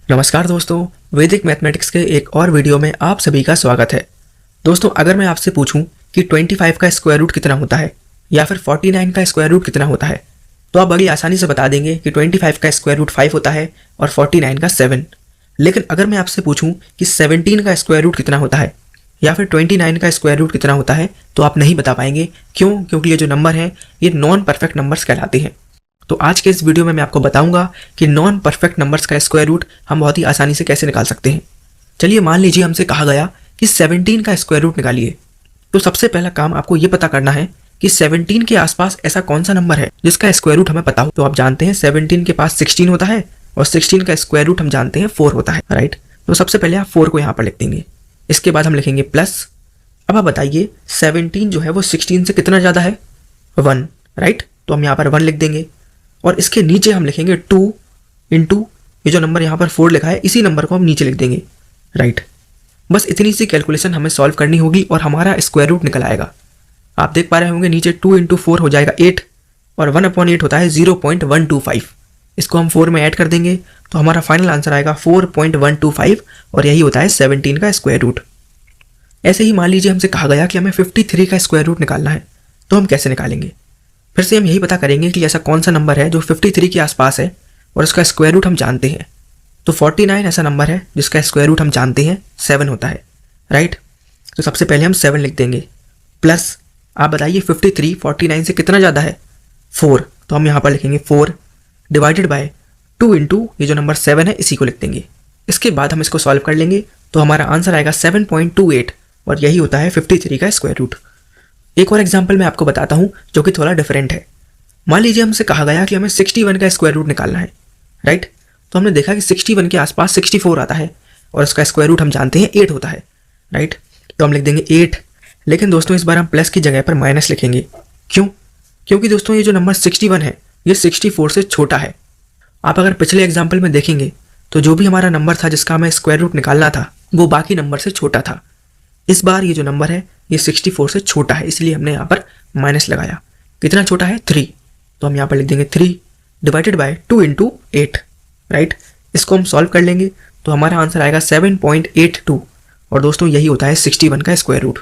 नमस्कार दोस्तों, वैदिक मैथमेटिक्स के एक और वीडियो में आप सभी का स्वागत है। दोस्तों, अगर मैं आपसे पूछूं कि 25 का स्क्वायर रूट कितना होता है या फिर 49 का स्क्वायर रूट कितना होता है, तो आप बड़ी आसानी से बता देंगे कि 25 का स्क्वायर रूट 5 होता है और 49 का 7। लेकिन अगर मैं आपसे पूछूं कि 17 का स्क्वायर रूट कितना होता है या फिर 29 का स्क्वायर रूट कितना होता है, तो आप नहीं बता पाएंगे। क्यों? क्योंकि ये जो नंबर हैं ये नॉन परफेक्ट नंबर्स कहलाते हैं। तो आज के इस वीडियो में मैं आपको बताऊंगा कि नॉन परफेक्ट नंबर्स का स्क्वायर रूट हम बहुत ही आसानी से कैसे निकाल सकते हैं। चलिए, मान लीजिए हमसे कहा गया कि 17 का स्क्वायर रूट निकालिए। तो सबसे पहला काम आपको ये पता करना है कि 17 के आसपास ऐसा कौन सा नंबर है जिसका स्क्वायर रूट हमें पता हो। तो आप जानते हैं 17 के पास 16 होता है और 16 का स्क्वायर रूट हम जानते हैं 4 होता है, राइट। तो सबसे पहले आप 4 को यहाँ पर लिख देंगे। इसके बाद हम लिखेंगे प्लस। अब आप बताइए 17 जो है वो 16 से कितना ज़्यादा है? 1, राइट। तो हम यहाँ पर 1 लिख देंगे और इसके नीचे हम लिखेंगे 2 इंटू ये जो नंबर यहाँ पर 4 लिखा है, इसी नंबर को हम नीचे लिख देंगे, राइट। बस इतनी सी कैलकुलेशन हमें सॉल्व करनी होगी और हमारा स्क्वायर रूट निकल आएगा। आप देख पा रहे होंगे नीचे 2 इंटू 4 हो जाएगा 8 और 1/8 होता है 0.125। इसको हम 4 में ऐड कर देंगे तो हमारा फाइनल आंसर आएगा 4.125 और यही होता है 17 का स्क्वायर रूट। ऐसे ही मान लीजिए हमसे कहा गया कि हमें 53 का स्क्वायर रूट निकालना है, तो हम कैसे निकालेंगे? फिर से हम यही पता करेंगे कि ऐसा कौन सा नंबर है जो 53 के आसपास है और उसका स्क्वायर रूट हम जानते हैं। तो 49 ऐसा नंबर है जिसका स्क्वायर रूट हम जानते हैं 7 होता है, राइट। तो सबसे पहले हम 7 लिख देंगे प्लस। आप बताइए 53 49 से कितना ज़्यादा है? 4। तो हम यहाँ पर लिखेंगे 4 डिवाइडेड बाय 2 इंटू ये जो नंबर 7 है इसी को लिख देंगे। इसके बाद हम इसको सॉल्व कर लेंगे तो हमारा आंसर आएगा 7.28 और यही होता है 53 का स्क्वायर रूट। एक और एग्जाम्पल मैं आपको बताता हूँ जो कि थोड़ा डिफरेंट है। मान लीजिए हमसे कहा गया कि हमें 61 का स्क्वायर रूट निकालना है, राइट। तो हमने देखा कि 61 के आसपास 64 आता है और उसका स्क्वायर रूट हम जानते हैं 8 होता है, राइट। तो हम लिख देंगे 8। लेकिन दोस्तों इस बार हम प्लस की जगह पर माइनस लिखेंगे। क्यों? क्योंकि दोस्तों ये जो नंबर 61 है ये 64 से छोटा है। आप अगर पिछले एग्जाम्पल में देखेंगे तो जो भी हमारा नंबर था जिसका हमें स्क्वायर रूट निकालना था वो बाकी नंबर से छोटा था। इस बार ये जो नंबर है ये 64 से छोटा है, इसलिए हमने यहाँ पर माइनस लगाया। कितना छोटा है? 3। तो हम यहाँ पर लिख देंगे 3 डिवाइडेड बाय 2 इंटू 8, राइट। इसको हम सॉल्व कर लेंगे तो हमारा आंसर आएगा 7.82 और दोस्तों यही होता है 61 का स्क्वायर रूट।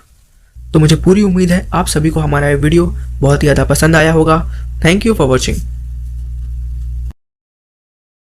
तो मुझे पूरी उम्मीद है आप सभी को हमारा ये वीडियो बहुत ही ज़्यादा पसंद आया होगा। Thank you for watching.